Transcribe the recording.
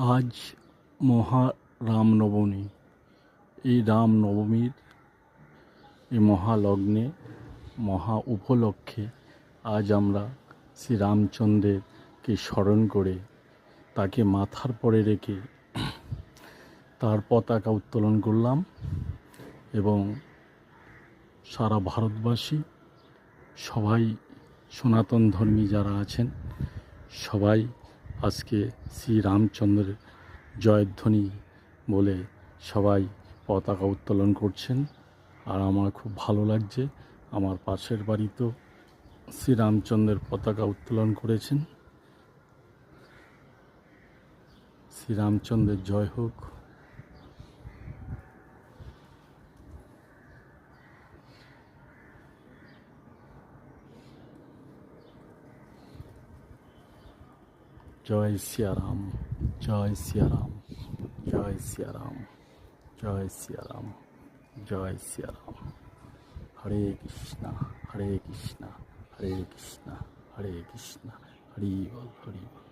আজ মহা রামনবমী। এই রামনবমীর এই মহালগ্নে মহা উপলক্ষে আজ আমরা শ্রীরামচন্দ্রকে স্মরণ করে তাকে মাথার পরে রেখে তার পতাকা উত্তোলন করলাম এবং সারা ভারতবাসী সবাই সনাতন ধর্মী যারা আছেন সবাই আজকে শ্রীরামচন্দ্রের জয়ধ্বনি বলে সবাই পতাকা উত্তোলন করছেন। আর আমার খুব ভালো লাগছে, আমার পাশের বাড়িতেও শ্রীরামচন্দ্রের পতাকা উত্তোলন করেছেন। শ্রীরামচন্দ্রের জয় হোক। জয় সিয়ারাম, জয় সিয়ারাম, জয় সিয়ারাম, জয় সিয়ারাম, জয় সিয়ারাম। হরে কৃষ্ণ, হরে কৃষ্ণ, হরে কৃষ্ণ, হরে কৃষ্ণ, হরি বল, হরি বল।